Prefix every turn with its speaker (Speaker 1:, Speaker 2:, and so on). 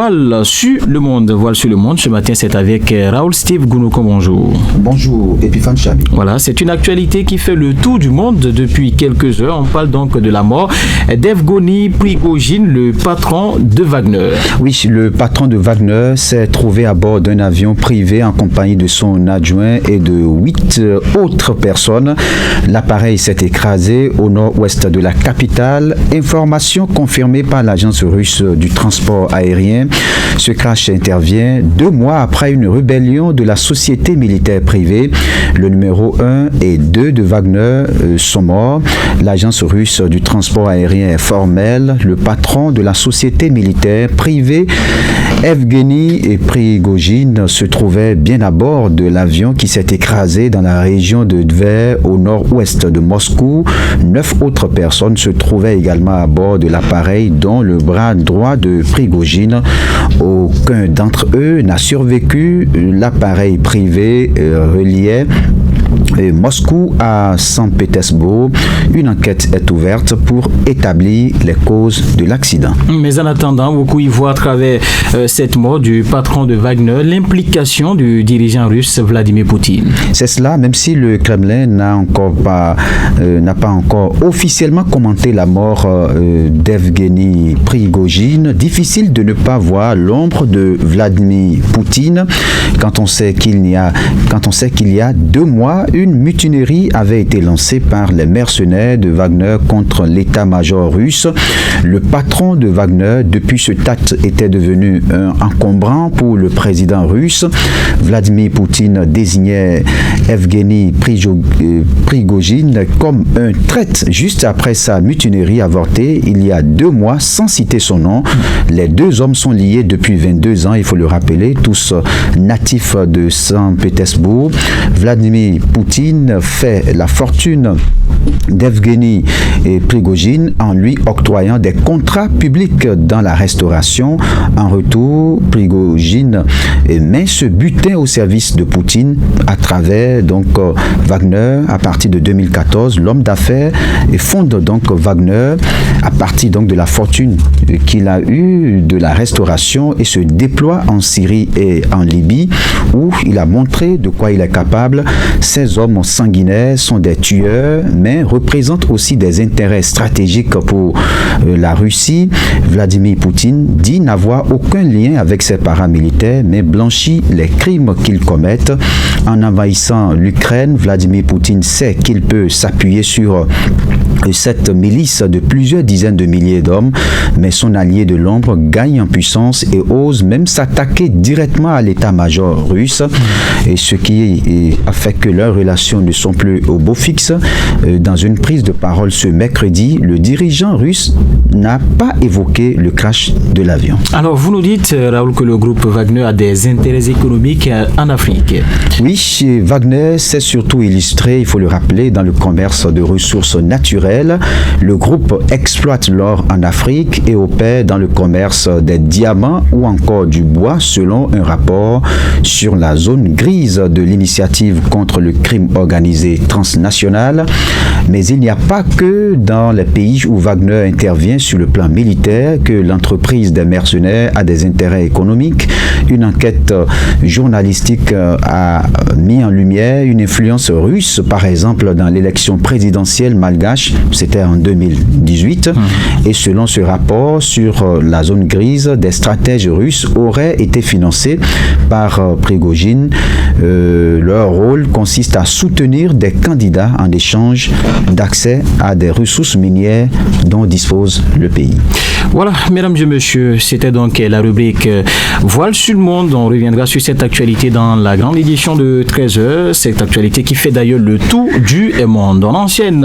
Speaker 1: Voile sur le monde. Voile sur le monde. Ce matin, c'est avec Raoul Steve Gounouko. Bonjour.
Speaker 2: Bonjour, Epiphane Chabi.
Speaker 1: Voilà, c'est une actualité qui fait le tour du monde depuis quelques heures. On parle donc de la mort d'Evgeny Prigojine, le patron de Wagner.
Speaker 2: Oui, le patron de Wagner s'est trouvé à bord d'un avion privé en compagnie de son adjoint et de 8 autres personnes. L'appareil s'est écrasé au nord-ouest de la capitale. Information confirmée par l'agence russe du transport aérien. Ce crash intervient 2 mois après une rébellion de la société militaire privée. Le numéro 1 et 2 de Wagner sont morts. L'agence russe du transport aérien est formelle. Le patron de la société militaire privée, Evgeny Prigojine, se trouvait bien à bord de l'avion qui s'est écrasé dans la région de Tver, au nord-ouest de Moscou. 9 autres personnes se trouvaient également à bord de l'appareil, dont le bras droit de Prigojine. Aucun d'entre eux n'a survécu. L'appareil privé reliait Moscou à Saint-Pétersbourg. Une enquête est ouverte pour établir les causes de l'accident.
Speaker 1: Mais en attendant, beaucoup y voient à travers cette mort du patron de Wagner l'implication du dirigeant russe Vladimir Poutine.
Speaker 2: C'est cela, même si le Kremlin n'a pas encore officiellement commenté la mort d'Evgeny Prigojine. Difficile de ne pas voir l'ombre de Vladimir Poutine quand on sait qu'il y a 2 mois, une mutinerie avait été lancée par les mercenaires de Wagner contre l'état-major russe. Le patron de Wagner, depuis ce date, était devenu encombrant pour le président russe. Vladimir Poutine désignait Evgeny Prigojine comme un traître juste après sa mutinerie avortée il y a 2 mois, sans citer son nom. Les 2 hommes sont liés depuis 22 ans, il faut le rappeler, tous natifs de Saint-Pétersbourg. Vladimir Poutine fait la fortune d'Evgeny Prigojine en lui octroyant des contrats publics dans la restauration. En retour, Prigojine met ce butin au service de Poutine à travers Wagner. À partir de 2014, l'homme d'affaires fonde donc Wagner à partir de la fortune qu'il a eue de la restauration et se déploie en Syrie et en Libye où il a montré de quoi il est capable. Ces hommes sanguinaires sont des tueurs, mais représentent aussi des intérêts stratégiques pour la Russie. Vladimir Poutine dit n'avoir aucun lien avec ses paramilitaires, mais blanchit les crimes qu'ils commettent. En envahissant l'Ukraine, Vladimir Poutine sait qu'il peut s'appuyer sur cette milice de plusieurs dizaines de milliers d'hommes, mais son allié de l'ombre gagne en puissance et ose même s'attaquer directement à l'état-major russe, et ce qui a fait que leurs relations ne sont plus au beau fixe. Dans une prise de parole ce mercredi, le dirigeant russe n'a pas évoqué le crash de l'avion.
Speaker 1: Alors, vous nous dites, Raoul, que le groupe Wagner a des intérêts économiques en Afrique.
Speaker 2: Oui, Wagner s'est surtout illustré, il faut le rappeler, dans le commerce de ressources naturelles. Le groupe exploite l'or en Afrique et opère dans le commerce des diamants ou encore du bois, selon un rapport sur la zone grise de l'initiative contre le crime organisé transnational. Mais il n'y a pas que dans les pays où Wagner intervient sur le plan militaire que l'entreprise des mercenaires a des intérêts économiques. Une enquête journalistique a mis en lumière une influence russe, par exemple dans l'élection présidentielle malgache, c'était en 2018. Et selon ce rapport sur la zone grise, des stratèges russes auraient été financés par Prigojine. Leur rôle consiste à soutenir des candidats en échange d'accès à des ressources minières dont dispose le pays.
Speaker 1: Voilà, mesdames et messieurs, c'était donc la rubrique Voile sur le monde. On reviendra sur cette actualité dans la grande édition de 13h. Cette actualité qui fait d'ailleurs le tour du monde. En ancienne